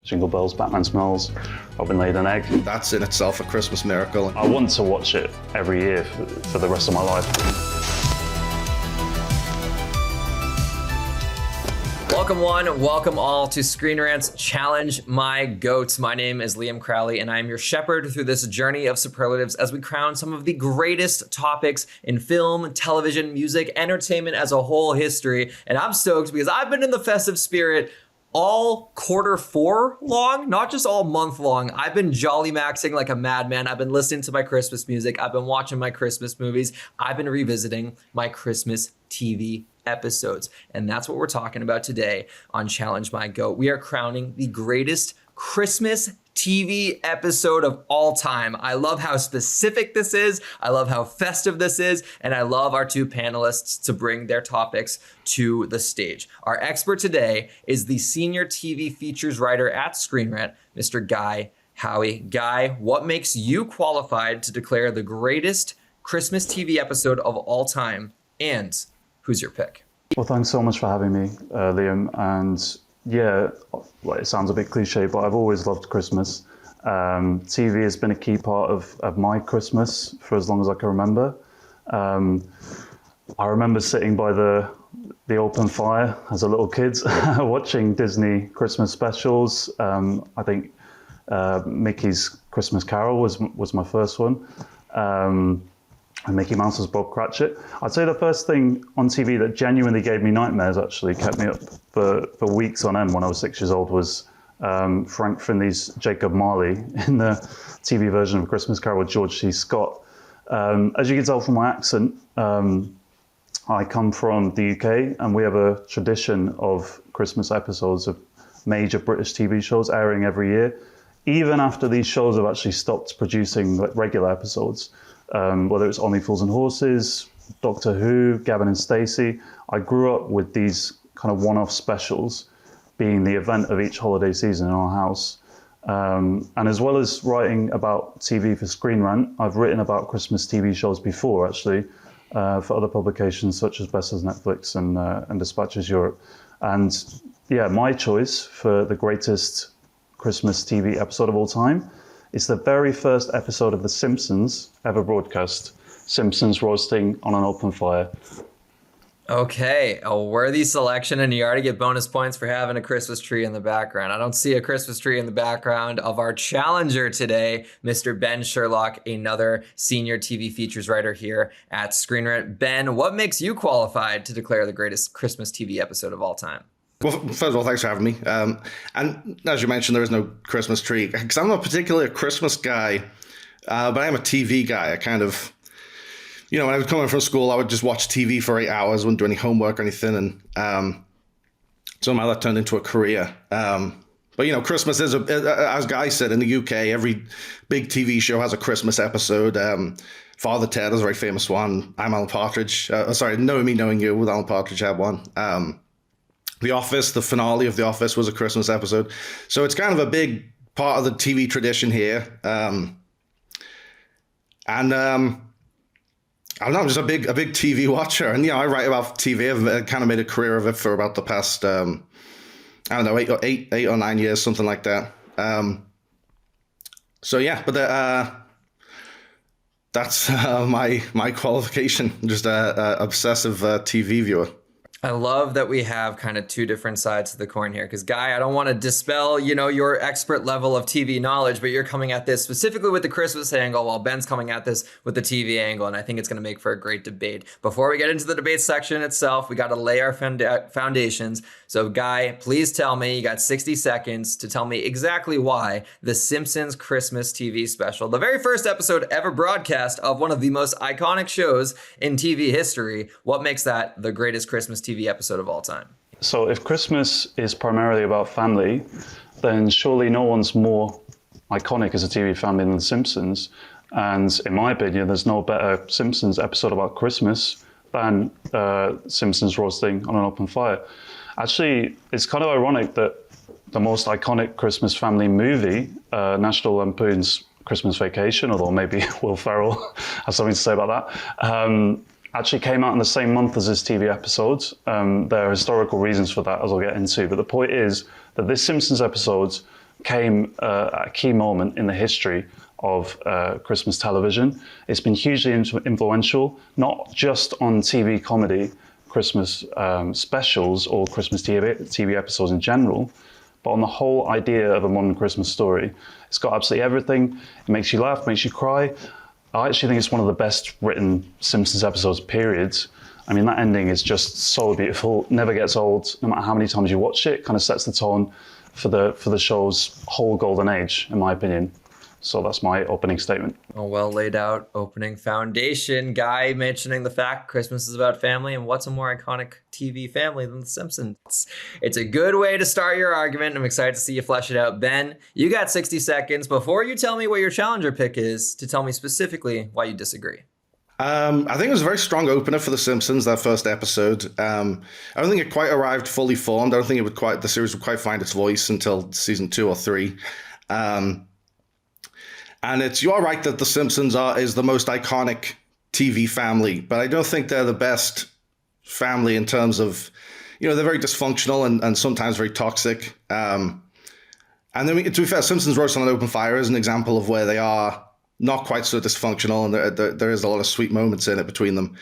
Jingle bells, Batman smells, Robin laid an egg. That's in itself a Christmas miracle. I want to watch it every year for the rest of my life. Welcome one, welcome all to Screen Rant's Challenge My Goats. My name is Liam Crowley and I am your shepherd through this journey of superlatives as we crown some of the greatest topics in film, television, music, entertainment as a whole history. And I'm stoked because I've been in the festive spirit all Q4 long, not just all month long. I've been jolly maxing like a madman. I've been listening to my Christmas music. I've been watching my Christmas movies. I've been revisiting my Christmas TV episodes. And that's what we're talking about today on Challenge My Goat. We are crowning the greatest Christmas TV episode of all time. I love how specific this is. I love how festive this is. And I love our two panelists to bring their topics to the stage. Our expert today is the senior TV features writer at Screen Rant, Mr. Guy Howie. Guy, what makes you qualified to declare the greatest Christmas TV episode of all time? And who's your pick? Well, thanks so much for having me, Liam. And yeah, well, it sounds a bit cliche, but I've always loved Christmas. TV has been a key part of my Christmas for as long as I can remember. I remember sitting by the open fire as a little kid, watching Disney Christmas specials. I think Mickey's Christmas Carol was my first one. And Mickey Mouse's Bob Cratchit. I'd say the first thing on TV that genuinely gave me nightmares, actually kept me up for weeks on end when I was 6 years old, was Frank Finley's Jacob Marley in the TV version of A Christmas Carol with George C. Scott. As you can tell from my accent, I come from the UK and we have a tradition of Christmas episodes of major British TV shows airing every year, even after these shows have actually stopped producing like regular episodes. Whether it's Only Fools and Horses, Doctor Who, Gavin and Stacey. I grew up with these kind of one-off specials being the event of each holiday season in our house. And as well as writing about TV for Screen Rant, I've written about Christmas TV shows before, actually, for other publications such as Best as Netflix and Dispatches Europe. And yeah, my choice for the greatest Christmas TV episode of all time, it's the very first episode of The Simpsons ever broadcast, Simpsons Roasting on an Open Fire. Okay, a worthy selection, and you already get bonus points for having a Christmas tree in the background. I don't see a Christmas tree in the background of our challenger today, Mr. Ben Sherlock, another senior TV features writer here at Screen Rant. Ben, what makes you qualified to declare the greatest Christmas TV episode of all time? Well, first of all, thanks for having me. And as you mentioned, there is no Christmas tree because I'm not particularly a Christmas guy, but I am a TV guy. I kind of, when I was coming from school, I would just watch TV for 8 hours, wouldn't do any homework or anything. And somehow that turned into a career. But, Christmas is, as Guy said, in the UK, every big TV show has a Christmas episode. Father Ted is a very famous one. I'm Alan Partridge. Knowing Me, Knowing You with Alan Partridge had one. The Office, the finale of The Office was a Christmas episode. So it's kind of a big part of the TV tradition here. I don't know, I'm just a big TV watcher. And, I write about TV. I've kind of made a career of it for about the past, eight or 9 years, something like that. That's my qualification, just a obsessive TV viewer. I love that we have kind of two different sides to the coin here because, Guy, I don't want to dispel, your expert level of TV knowledge, but you're coming at this specifically with the Christmas angle while Ben's coming at this with the TV angle, and I think it's going to make for a great debate. Before we get into the debate section itself, we got to lay our foundations. So, Guy, please tell me, you got 60 seconds to tell me exactly why the Simpsons Christmas TV special, the very first episode ever broadcast of one of the most iconic shows in TV history, what makes that the greatest Christmas TV episode of all time? So if Christmas is primarily about family, then surely no one's more iconic as a TV family than The Simpsons. And in my opinion, there's no better Simpsons episode about Christmas than Simpsons Roasting on an Open Fire. Actually, it's kind of ironic that the most iconic Christmas family movie, National Lampoon's Christmas Vacation, although maybe Will Ferrell has something to say about that, actually came out in the same month as this TV episode. There are historical reasons for that, as I'll get into. But the point is that this Simpsons episode came at a key moment in the history of Christmas television. It's been hugely influential, not just on TV comedy, Christmas specials, or Christmas TV episodes in general, but on the whole idea of a modern Christmas story. It's got absolutely everything. It makes you laugh, makes you cry. I actually think it's one of the best written Simpsons episodes, period. I mean, that ending is just so beautiful, never gets old, no matter how many times you watch it. Kind of sets the tone for the show's whole golden age, in my opinion. So that's my opening statement. A well laid out opening foundation. Guy mentioning the fact Christmas is about family, and what's a more iconic TV family than The Simpsons? It's a good way to start your argument. I'm excited to see you flesh it out. Ben, you got 60 seconds before you tell me what your challenger pick is to tell me specifically why you disagree. I think it was a very strong opener for The Simpsons, that first episode. I don't think it quite arrived fully formed. I don't think the series would quite find its voice until season 2 or 3. And you're right that The Simpsons is the most iconic TV family, but I don't think they're the best family in terms of, they're very dysfunctional and sometimes very toxic. And then, to be fair, Simpsons Roasting on an Open Fire is an example of where they are not quite so dysfunctional, and there is a lot of sweet moments in it between them.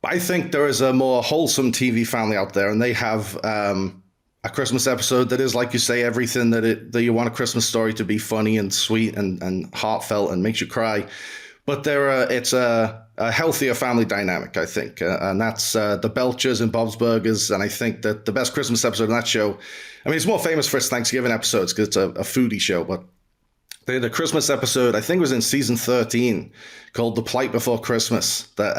But I think there is a more wholesome TV family out there, and they have a Christmas episode that is, like you say, everything that you want a Christmas story to be: funny and sweet and heartfelt and makes you cry. But it's a healthier family dynamic, I think, and that's the Belchers and Bob's Burgers. And I think that the best Christmas episode in that show, I mean, it's more famous for its Thanksgiving episodes because it's a foodie show, but the Christmas episode, I think it was in season 13, called The Plight Before Christmas, that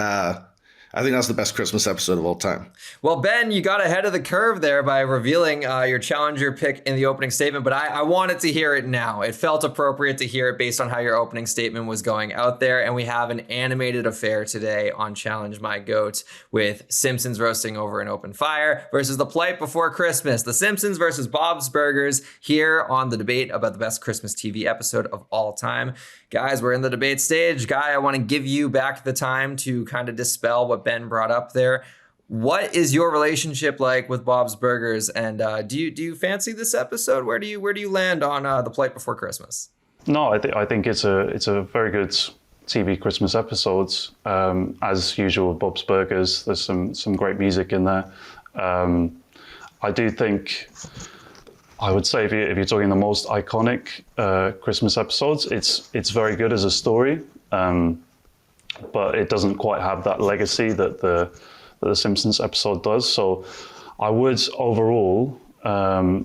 I think that's the best Christmas episode of all time. Well, Ben, you got ahead of the curve there by revealing your challenger pick in the opening statement, but I wanted to hear it now. It felt appropriate to hear it based on how your opening statement was going out there, and we have an animated affair today on Challenge My Goat with Simpsons Roasting over an Open Fire versus The Plight Before Christmas. The Simpsons versus Bob's Burgers here on the debate about the best Christmas TV episode of all time. Guys, we're in the debate stage. Guy, I want to give you back the time to kind of dispel what Ben brought up there. What is your relationship like with Bob's Burgers, and do you fancy this episode? Where do you land on The Plight Before Christmas? No, I think it's a very good TV Christmas episode. As usual with Bob's Burgers, there's some great music in there. I do think, I would say, if you're talking the most iconic Christmas episodes, it's very good as a story, but it doesn't quite have that legacy that the Simpsons episode does. So I would overall, I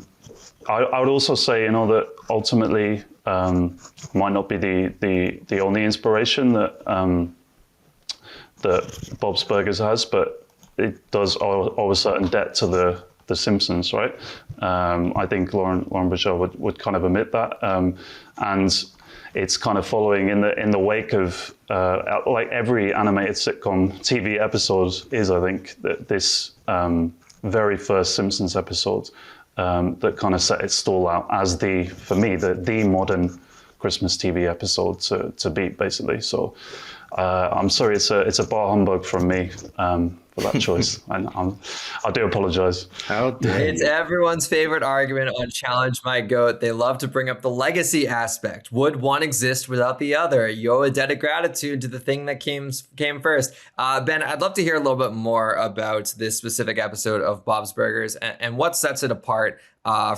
would also say, that ultimately might not be the only inspiration that Bob's Burgers has, but it does owe a certain debt to the Simpsons, right? I think Lauren Bajot would kind of admit that, and it's kind of following in the wake of like every animated sitcom TV episode is, I think, that this very first Simpsons episode that kind of set its stall out as for me the modern Christmas TV episode to beat, basically. So I'm sorry, it's a bar humbug from me for that choice. I do apologize. How dare It's everyone's favorite argument on Challenge My Goat. They love to bring up the legacy aspect. Would one exist without the other? You owe a debt of gratitude to the thing that came first. Ben, I'd love to hear a little bit more about this specific episode of Bob's Burgers and what sets it apart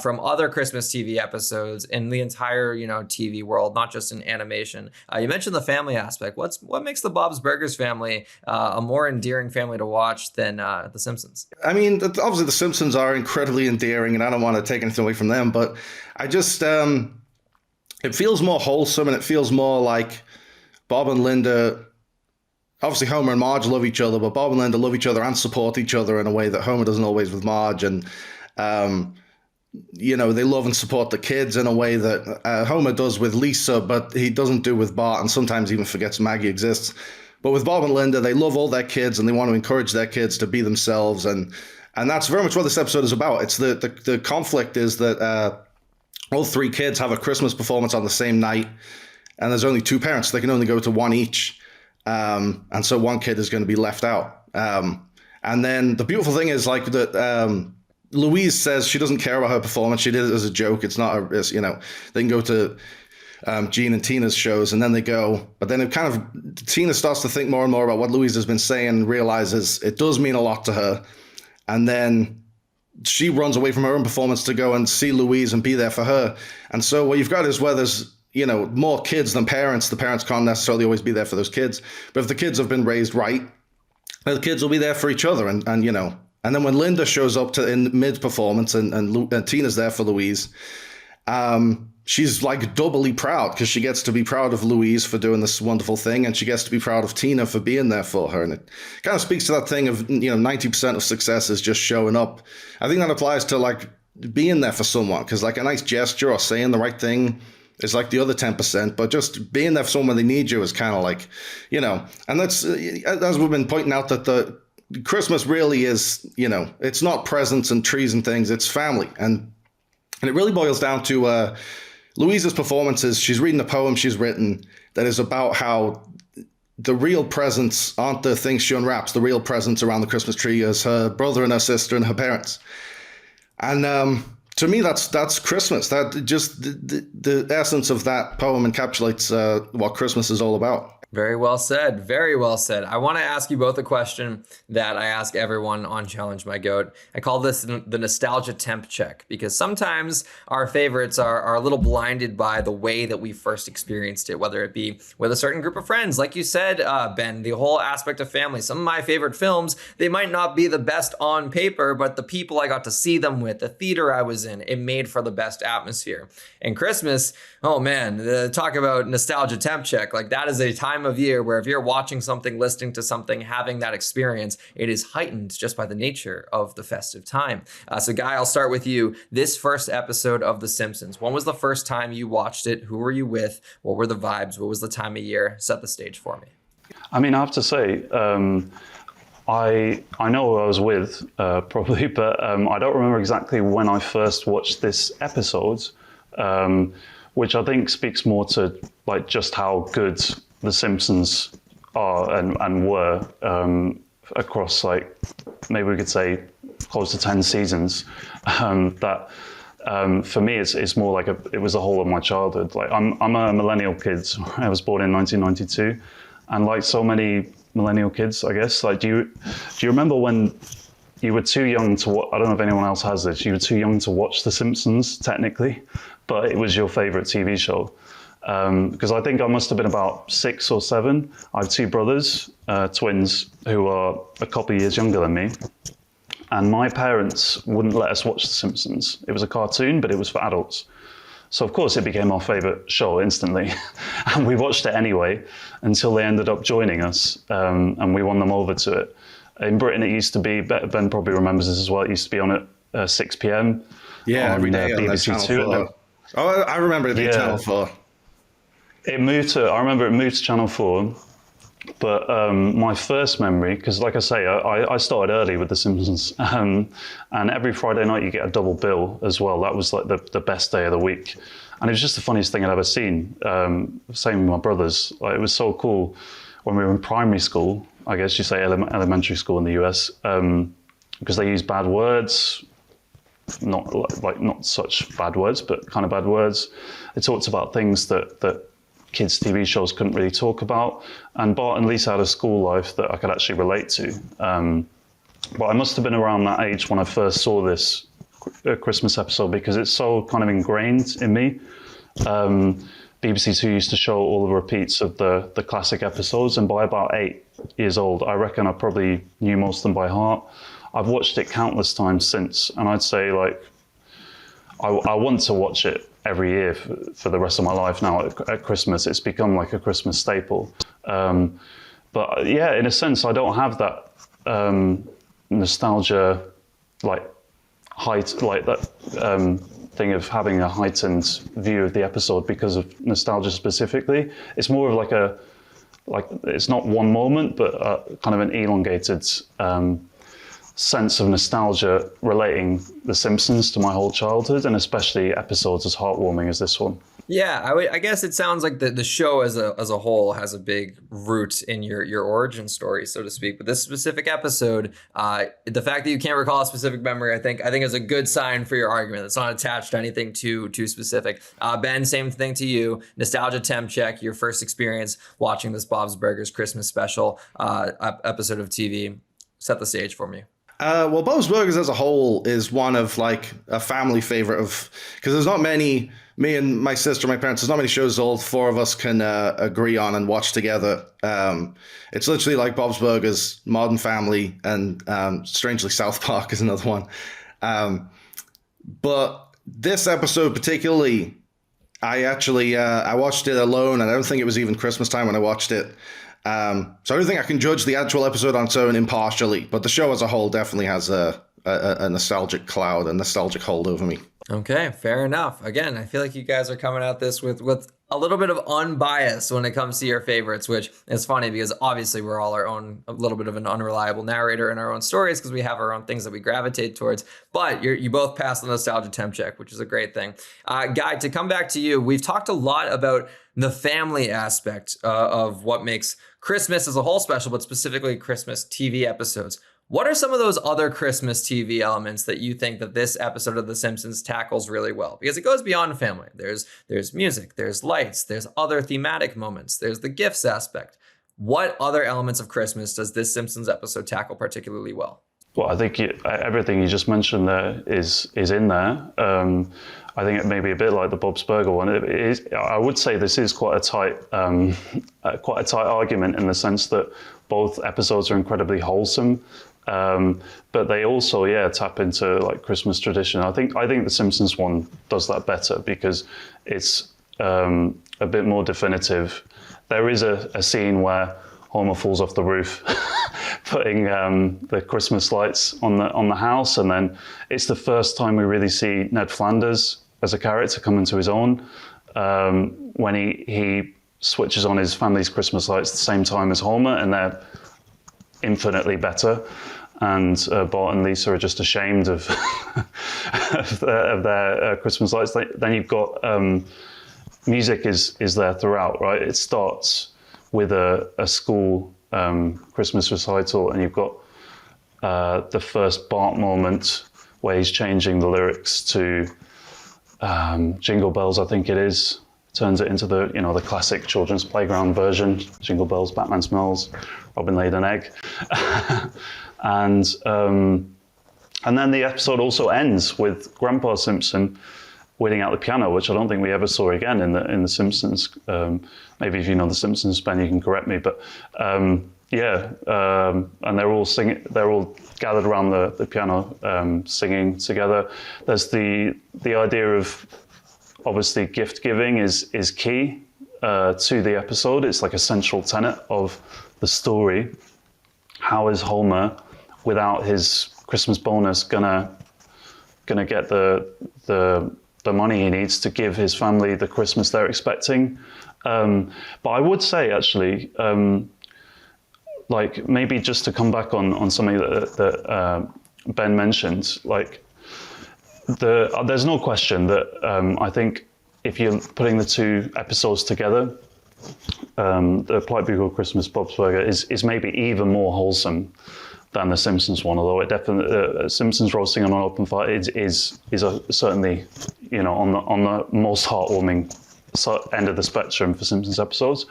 from other Christmas TV episodes in the entire, TV world, not just in animation. You mentioned the family aspect. What makes the Bob's Burgers family a more endearing family to watch than The Simpsons? I mean, obviously the Simpsons are incredibly endearing, and I don't want to take anything away from them, but I just, it feels more wholesome, and it feels more like Bob and Linda. Obviously, Homer and Marge love each other, but Bob and Linda love each other and support each other in a way that Homer doesn't always with Marge. And, they love and support the kids in a way that Homer does with Lisa, but he doesn't do with Bart, and sometimes even forgets Maggie exists. But with Bob and Linda, they love all their kids, and they want to encourage their kids to be themselves. And that's very much what this episode is about. It's the conflict is that all three kids have a Christmas performance on the same night, and there's only two parents. They can only go to one each. And so one kid is going to be left out. And then the beautiful thing is like that Louise says she doesn't care about her performance. She did it as a joke. It's not they can go to Gene and Tina's shows, and then they go. But then Tina starts to think more and more about what Louise has been saying and realizes it does mean a lot to her. And then she runs away from her own performance to go and see Louise and be there for her. And so what you've got is where there's, more kids than parents. The parents can't necessarily always be there for those kids. But if the kids have been raised right, the kids will be there for each other. And then when Linda shows up in mid-performance and Tina's there for Louise, she's like doubly proud because she gets to be proud of Louise for doing this wonderful thing, and she gets to be proud of Tina for being there for her. And it kind of speaks to that thing of 90% of success is just showing up. I think that applies to like being there for someone, because like a nice gesture or saying the right thing is like the other 10%, but just being there for someone when they need you is kind of like, and that's, as we've been pointing out, that the Christmas really is, it's not presents and trees and things, it's family. And it really boils down to Louise's performances. She's reading a poem she's written that is about how the real presents aren't the things she unwraps. The real presents around the Christmas tree is her brother and her sister and her parents. And to me, that's Christmas. That just the essence of that poem encapsulates what Christmas is all about. Very well said. Very well said. I want to ask you both a question that I ask everyone on Challenge My Goat. I call this the nostalgia temp check, because sometimes our favorites are a little blinded by the way that we first experienced it, whether it be with a certain group of friends. Like you said, Ben, the whole aspect of family. Some of my favorite films, they might not be the best on paper, but the people I got to see them with, the theater I was in, it made for the best atmosphere. And Christmas, oh man, talk about nostalgia temp check. Like that is a time of year where if you're watching something, listening to something, having that experience, it is heightened just by the nature of the festive time. So Guy, I'll start with you. This first episode of The Simpsons, when was the first time you watched it? Who were you with? What were the vibes? What was the time of year? Set the stage for me. I mean, I have to say, I know who I was with, probably, but I don't remember exactly when I first watched this episode, which I think speaks more to like just how good The Simpsons are and were across, like, maybe we could say close to 10 seasons. That for me, it's more like it was the whole of my childhood. Like I'm a millennial kid. I was born in 1992, and like so many millennial kids, I guess, like do you remember when you were too young to watch? I don't know if anyone else has this. You were too young to watch The Simpsons technically, but it was your favorite TV show. Because I think I must have been about 6 or 7. I have 2 brothers, twins, who are a couple of years younger than me. And my parents wouldn't let us watch The Simpsons. It was a cartoon, but it was for adults. So of course it became our favorite show instantly. And we watched it anyway until they ended up joining us, and we won them over to it. In Britain, it used to be, Ben probably remembers this as well, it used to be on at 6 p.m. Yeah, every day on BBC Channel 4. Oh, I remember it being Channel 4. I remember it moved to Channel 4, but my first memory, because like I say, I started early with The Simpsons, and every Friday night you get a double bill as well. That was like the best day of the week. And it was just the funniest thing I'd ever seen. Same with my brothers. Like, it was so cool when we were in primary school, I guess you say elementary school in the US, because they use bad words, not such bad words, but kind of bad words. It talks about things that kids' TV shows couldn't really talk about. And Bart and Lisa had a school life that I could actually relate to. But I must have been around that age when I first saw this Christmas episode, because it's so kind of ingrained in me. BBC Two used to show all the repeats of the classic episodes, and by about 8 years old, I reckon I probably knew most of them by heart. I've watched it countless times since, and I'd say like I want to watch it every year for the rest of my life now at Christmas. It's become like a Christmas staple. But yeah, in a sense, I don't have that nostalgia, like height, like that thing of having a heightened view of the episode because of nostalgia specifically. It's more of like it's not one moment, but kind of an elongated sense of nostalgia relating The Simpsons to my whole childhood, and especially episodes as heartwarming as this one. Yeah, I guess it sounds like the show as a whole has a big root in your origin story, so to speak. But this specific episode, the fact that you can't recall a specific memory, I think is a good sign for your argument. It's not attached to anything too specific. Ben, same thing to you. Nostalgia temp check. Your first experience watching this Bob's Burgers Christmas special episode of TV. Set the stage for me. Well, Bob's Burgers as a whole is one of like a family favorite because there's not many. Me and my sister, my parents, there's not many shows all four of us can agree on and watch together. It's literally like Bob's Burgers, Modern Family, and strangely South Park is another one. But this episode particularly, I actually I watched it alone, and I don't think it was even Christmas time when I watched it. So I don't think I can judge the actual episode on its own impartially, but the show as a whole definitely has a nostalgic cloud, a nostalgic hold over me. Okay, fair enough. Again, I feel like you guys are coming at this with a little bit of unbias when it comes to your favorites, which is funny because obviously we're all a little bit of an unreliable narrator in our own stories because we have our own things that we gravitate towards. But you both passed the nostalgia temp check, which is a great thing. Guy, to come back to you, we've talked a lot about the family aspect of what makes Christmas as a whole special, but specifically Christmas TV episodes. What are some of those other Christmas TV elements that you think that this episode of The Simpsons tackles really well? Because it goes beyond family. There's music, there's lights, there's other thematic moments, there's the gifts aspect. What other elements of Christmas does this Simpsons episode tackle particularly well? Well, I think everything you just mentioned there is in there. I think it may be a bit like the Bob's Burger one. It is, I would say this is quite a tight argument in the sense that both episodes are incredibly wholesome. But they also, tap into like Christmas tradition. I think the Simpsons one does that better because it's a bit more definitive. There is a scene where Homer falls off the roof, putting the Christmas lights on the house, and then it's the first time we really see Ned Flanders as a character come into his own when he switches on his family's Christmas lights at the same time as Homer, and they're infinitely better. And Bart and Lisa are just ashamed of their Christmas lights. Then you've got music is there throughout, right? It starts with a school Christmas recital, and you've got the first Bart moment where he's changing the lyrics to Jingle Bells, I think it is. Turns it into the classic children's playground version. Jingle Bells, Batman smells, Robin laid an egg. And then the episode also ends with Grandpa Simpson whittling out the piano, which I don't think we ever saw again in the Simpsons. Maybe if you know the Simpsons, Ben, you can correct me. But and they're all singing. They're all gathered around the piano, singing together. There's the idea of obviously gift giving is key to the episode. It's like a central tenet of the story. How is Homer, without his Christmas bonus, gonna get the money he needs to give his family the Christmas they're expecting? But I would say actually, like maybe just to come back on something that Ben mentioned, like there's no question that I think if you're putting the two episodes together, the Plight Before Christmas Bob's Burger is maybe even more wholesome than the Simpsons one, although it definitely Simpsons Roasting on an Open Fire is certainly on the most heartwarming end of the spectrum for Simpsons episodes.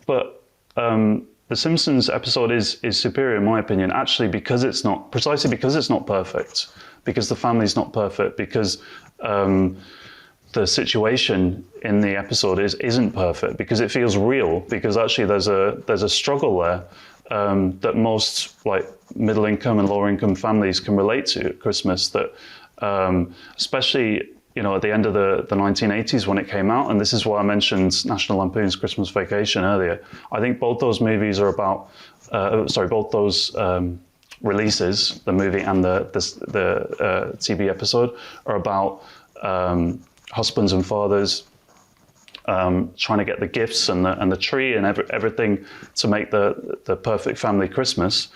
But the Simpsons episode is superior in my opinion, actually because it's not perfect, because the family's not perfect, because the situation in the episode isn't perfect, because it feels real, because actually there's a struggle there that most like middle income and lower income families can relate to at Christmas, that especially at the end of the 1980s when it came out, and this is why I mentioned National Lampoon's Christmas Vacation earlier. I think both those movies are about both those releases, the movie and the TV episode, are about husbands and fathers trying to get the gifts and the tree and everything to make the perfect family Christmas,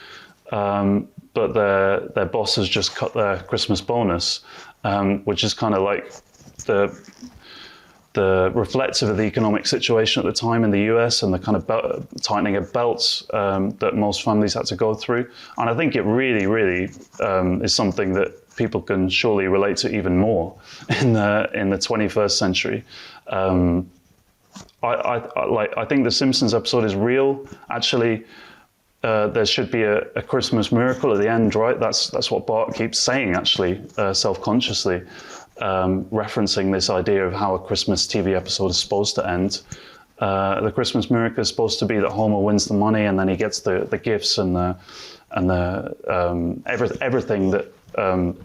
but their boss has just cut their Christmas bonus, which is kind of like reflective of the economic situation at the time in the US and the kind of tightening of belts that most families had to go through. And I think it really, really is something that people can surely relate to even more in the 21st century. I think the Simpsons episode is real. Actually, there should be a Christmas miracle at the end, right? That's what Bart keeps saying, actually, self-consciously, referencing this idea of how a Christmas TV episode is supposed to end. The Christmas miracle is supposed to be that Homer wins the money and then he gets the gifts and everything that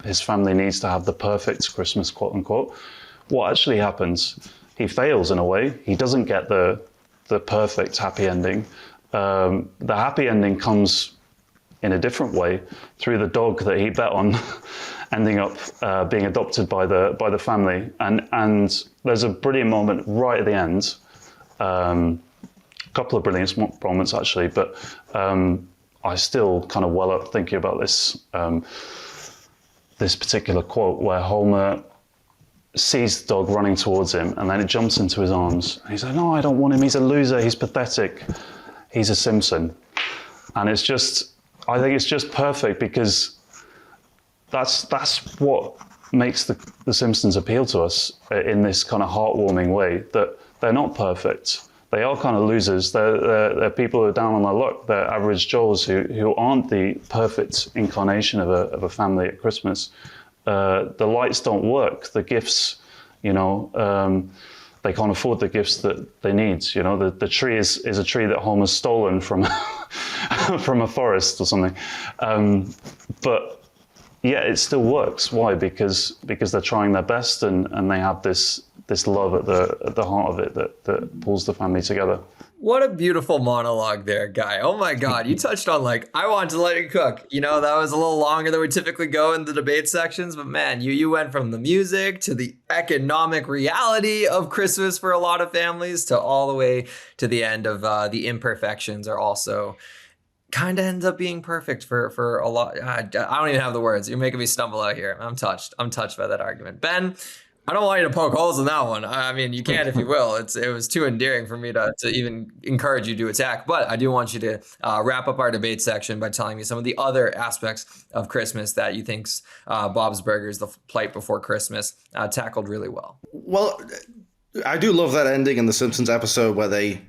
his family needs to have the perfect Christmas, quote unquote. What actually happens? He fails in a way. He doesn't get the perfect happy ending. The happy ending comes in a different way through the dog that he bet on ending up being adopted by the family. And there's a brilliant moment right at the end. A couple of brilliant moments actually, but I still kind of well up thinking about this particular quote where Homer sees the dog running towards him and then it jumps into his arms. And he's like, no, I don't want him. He's a loser. He's pathetic. He's a Simpson. And I think it's just perfect because that's what makes the Simpsons appeal to us in this kind of heartwarming way, that they're not perfect. They are kind of losers. They're people who are down on their luck. They're average Joes who aren't the perfect incarnation of a family at Christmas. The lights don't work. The gifts, they can't afford the gifts that they need. The tree is a tree that Homer's stolen from from a forest or something. But yeah, it still works. Why? Because they're trying their best and they have this love at the heart of it that pulls the family together. What a beautiful monologue there, Guy. Oh my God, you touched on I want to let it cook. That was a little longer than we typically go in the debate sections, but man, you went from the music to the economic reality of Christmas for a lot of families to all the way to the end of the imperfections are also kind of ends up being perfect for a lot. I don't even have the words. You're making me stumble out here. I'm touched by that argument. Ben, I don't want you to poke holes in that one. I mean, you can if you will. It was too endearing for me to even encourage you to attack. But I do want you to wrap up our debate section by telling me some of the other aspects of Christmas that you think Bob's Burgers, the Plight Before Christmas, tackled really well. Well, I do love that ending in the Simpsons episode where he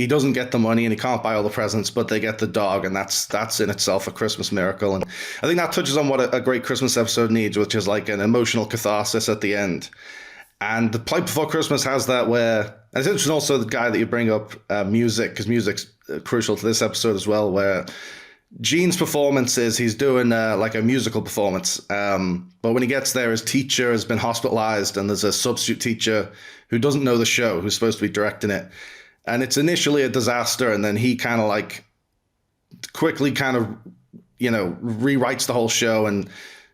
doesn't get the money and he can't buy all the presents, but they get the dog, and that's in itself a Christmas miracle. And I think that touches on what a great Christmas episode needs, which is like an emotional catharsis at the end. And the Plight Before Christmas has that where, and it's interesting also the guy that you bring up, music, because music's crucial to this episode as well, where Gene's performance is he's doing like a musical performance. But when he gets there, his teacher has been hospitalized and there's a substitute teacher who doesn't know the show, who's supposed to be directing it. And it's initially a disaster. And then he kind of quickly rewrites the whole show and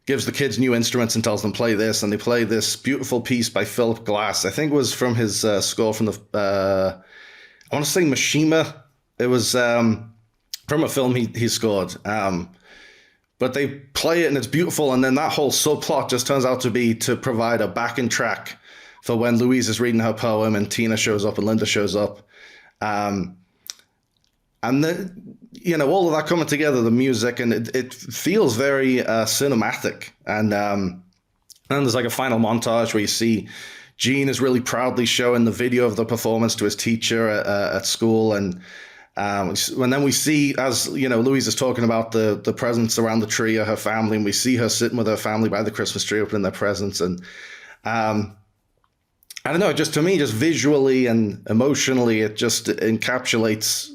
gives the kids new instruments and tells them play this. And they play this beautiful piece by Philip Glass. I think it was from his score from I want to say Mishima. It was from a film he scored. But they play it and it's beautiful. And then that whole subplot just turns out to be to provide a backing track for when Louise is reading her poem and Tina shows up and Linda shows up. And all of that coming together, the music, and it feels very cinematic. And then there's like a final montage where you see Gene is really proudly showing the video of the performance to his teacher at school. And then we see, as Louise is talking about the presents around the tree of her family, and we see her sitting with her family by the Christmas tree opening their presents. And I don't know, just to me, just visually and emotionally, it just encapsulates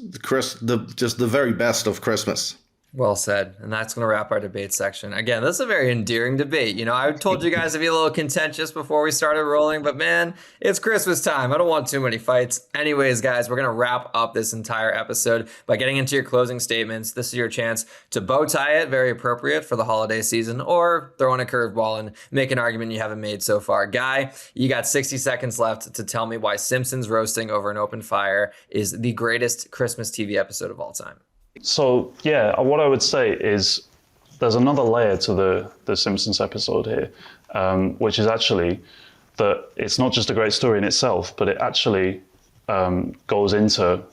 the very best of Christmas. Well said. And that's going to wrap our debate section. Again, this is a very endearing debate. I told you guys to be a little contentious before we started rolling, but man, it's Christmas time. I don't want too many fights. Anyways, guys, we're going to wrap up this entire episode by getting into your closing statements. This is your chance to bow tie it, very appropriate for the holiday season, or throw in a curveball and make an argument you haven't made so far. Guy, you got 60 seconds left to tell me why Simpsons Roasting Over an Open Fire is the greatest Christmas TV episode of all time. So, yeah, what I would say is there's another layer to the Simpsons episode here, which is actually that it's not just a great story in itself, but it actually goes into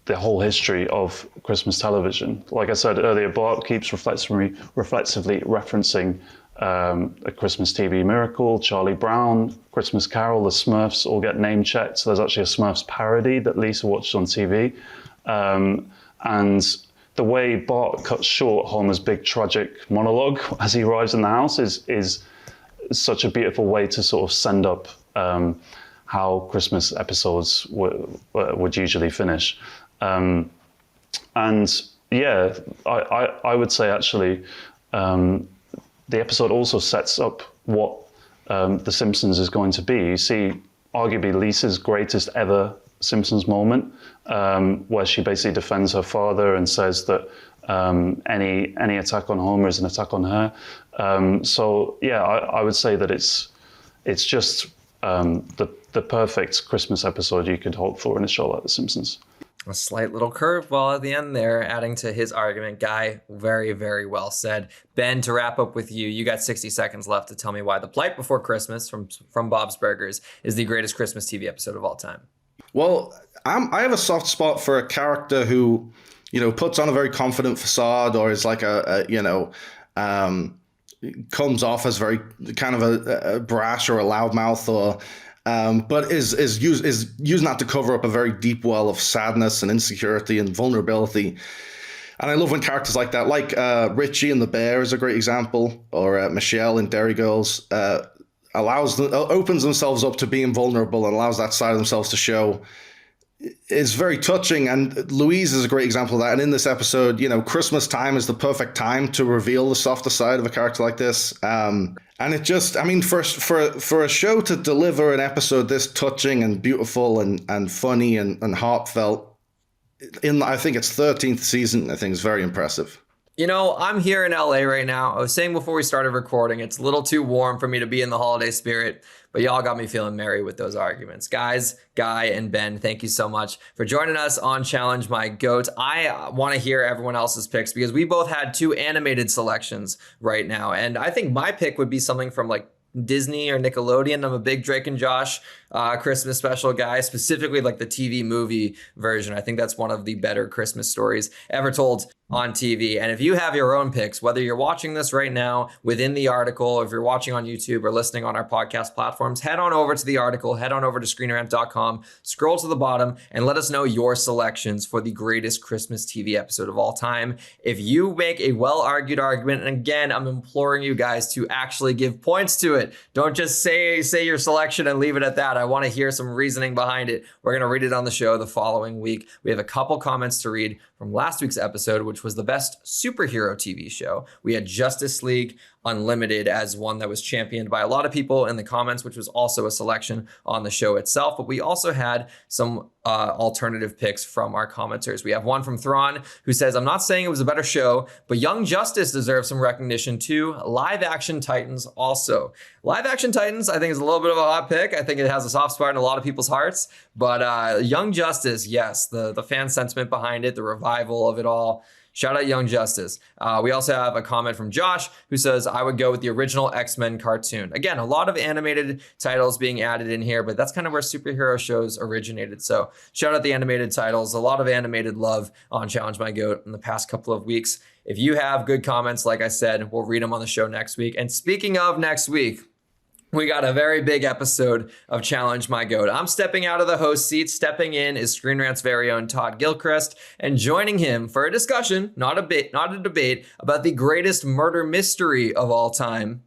the whole history of Christmas television. Like I said earlier, Bart keeps reflexively referencing A Christmas TV Miracle, Charlie Brown, Christmas Carol, the Smurfs all get name checked. So there's actually a Smurfs parody that Lisa watched on TV. And the way Bart cuts short Homer's big tragic monologue as he arrives in the house is such a beautiful way to sort of send up how Christmas episodes would usually finish. And yeah, I would say actually the episode also sets up what The Simpsons is going to be. You see arguably Lisa's greatest ever Simpsons moment, where she basically defends her father and says that any attack on Homer is an attack on her. So yeah, I would say that it's just the perfect Christmas episode you could hope for in a show like The Simpsons. A slight little curveball at the end there, adding to his argument. Guy, very, very well said. Ben, to wrap up with you, you got 60 seconds left to tell me why The Plight Before Christmas from Bob's Burgers is the greatest Christmas TV episode of all time. Well, I have a soft spot for a character who, puts on a very confident facade, or is like comes off as very kind of a brash or a loudmouth, or but is using that to cover up a very deep well of sadness and insecurity and vulnerability. And I love when characters like that, like Richie and the Bear is a great example, or Michelle in Dairy Girls, opens themselves up to being vulnerable and allows that side of themselves to show. Is very touching, and Louise is a great example of that. And in this episode, Christmas time is the perfect time to reveal the softer side of a character like this. And it just, for a show to deliver an episode this touching and beautiful and funny and heartfelt, in I think its 13th season, I think is very impressive. I'm here in LA right now. I was saying before we started recording, it's a little too warm for me to be in the holiday spirit, but y'all got me feeling merry with those arguments. Guys, Guy and Ben, thank you so much for joining us on Challenge My Goat. I want to hear everyone else's picks because we both had two animated selections right now. And I think my pick would be something from like Disney or Nickelodeon. I'm a big Drake and Josh Christmas special guy, specifically like the TV movie version. I think that's one of the better Christmas stories ever told on TV. And if you have your own picks, whether you're watching this right now within the article, or if you're watching on YouTube or listening on our podcast platforms, head on over to the article, head on over to screenrant.com, scroll to the bottom, and let us know your selections for the greatest Christmas TV episode of all time. If you make a well-argued argument, and again, I'm imploring you guys to actually give points to it. Don't just say your selection and leave it at that. I want to hear some reasoning behind it. We're going to read it on the show the following week. We have a couple comments to read from last week's episode, which was the best superhero TV show. We had Justice League Unlimited as one that was championed by a lot of people in the comments, which was also a selection on the show itself. But we also had some alternative picks from our commenters. We have one from Thrawn who says, I'm not saying it was a better show, but Young Justice deserves some recognition too. Live Action Titans also. Live Action Titans, I think, is a little bit of a hot pick. I think it has a soft spot in a lot of people's hearts. But Young Justice, yes, the fan sentiment behind it, the revival of it all. Shout out Young Justice. We also have a comment from Josh who says, I would go with the original X-Men cartoon. Again, a lot of animated titles being added in here, but that's kind of where superhero shows originated. So shout out the animated titles. A lot of animated love on Challenge My Goat in the past couple of weeks. If you have good comments, like I said, we'll read them on the show next week. And speaking of next week, we got a very big episode of Challenge My Goat. I'm stepping out of the host seat. Stepping in is Screen Rant's very own Todd Gilchrist, and joining him for a discussion, not a debate, about the greatest murder mystery of all time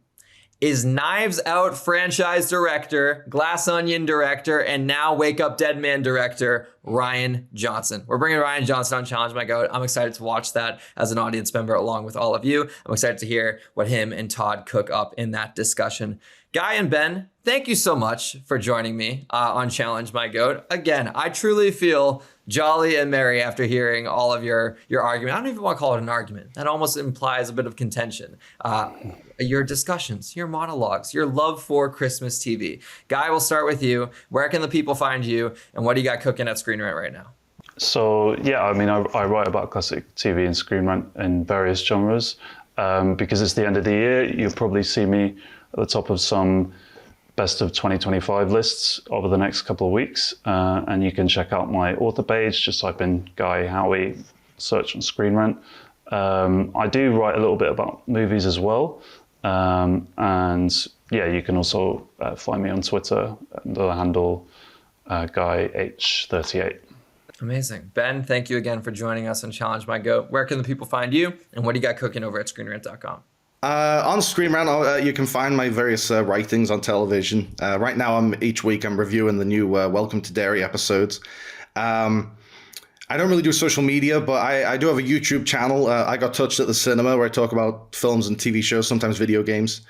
is Knives Out franchise director, Glass Onion director, and now Wake Up Dead Man director, Rian Johnson. We're bringing Rian Johnson on Challenge My Goat. I'm excited to watch that as an audience member along with all of you. I'm excited to hear what him and Todd cook up in that discussion. Guy and Ben, thank you so much for joining me on Challenge My Goat. Again, I truly feel jolly and merry after hearing all of your argument. I don't even want to call it an argument. That almost implies a bit of contention. Your discussions, your monologues, your love for Christmas TV. Guy, we'll start with you. Where can the people find you, and what do you got cooking at Screen Rant right now? So, yeah, I write about classic TV and Screen Rant in various genres. Because it's the end of the year, you'll probably see me at the top of some best of 2025 lists over the next couple of weeks. And you can check out my author page, just type in Guy Howie, search on Screen Rant. I do write a little bit about movies as well. And yeah, you can also find me on Twitter under the handle GuyH38. Amazing. Ben, thank you again for joining us on Challenge My Goat. Where can the people find you, and what do you got cooking over at ScreenRant.com? On Screen Rant, you can find my various writings on television. Right now, each week I'm reviewing the new Welcome to Derry episodes. I don't really do social media, but I do have a YouTube channel. I Got Touched at the Cinema, where I talk about films and TV shows, sometimes video games.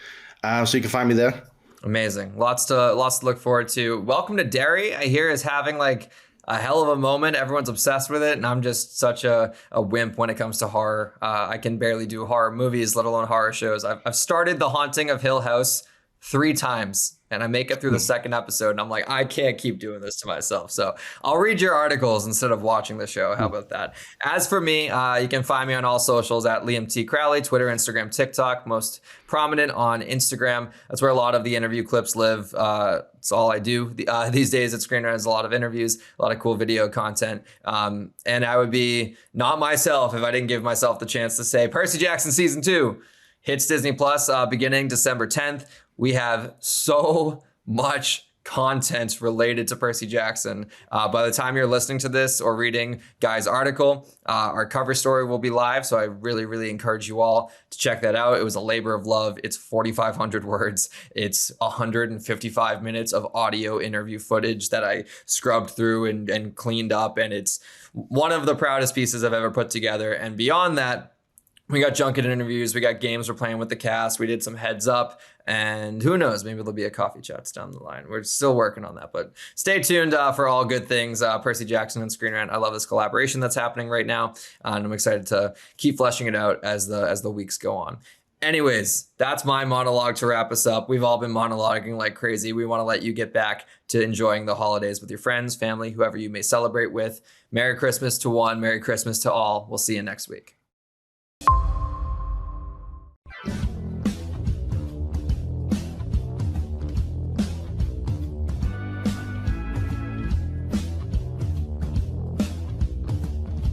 So you can find me there. Amazing. Lots to look forward to. Welcome to Derry, I hear, is having like a hell of a moment. Everyone's obsessed with it, and I'm just such a wimp when it comes to horror. I can barely do horror movies, let alone horror shows. I've started The Haunting of Hill House 3 times, and I make it through the second episode, and I'm like, I can't keep doing this to myself. So I'll read your articles instead of watching the show. How about that? As for me, you can find me on all socials at Liam T. Crowley, Twitter, Instagram, TikTok, most prominent on Instagram. That's where a lot of the interview clips live. It's all I do these days at Screen Rant. Is a lot of interviews, a lot of cool video content. And I would be not myself if I didn't give myself the chance to say Percy Jackson Season 2 hits Disney Plus beginning December 10th. We have so much content related to Percy Jackson. By the time you're listening to this or reading Guy's article, our cover story will be live. So I really, really encourage you all to check that out. It was a labor of love. It's 4,500 words. It's 155 minutes of audio interview footage that I scrubbed through and cleaned up. And it's one of the proudest pieces I've ever put together. And beyond that, we got junket interviews. We got games we're playing with the cast. We did some heads up, and who knows, maybe there'll be a coffee chats down the line. We're still working on that, but stay tuned for all good things. Percy Jackson and Screen Rant. I love this collaboration that's happening right now, and I'm excited to keep fleshing it out as the weeks go on. Anyways, that's my monologue to wrap us up. We've all been monologuing like crazy. We want to let you get back to enjoying the holidays with your friends, family, whoever you may celebrate with. Merry Christmas to one. Merry Christmas to all. We'll see you next week.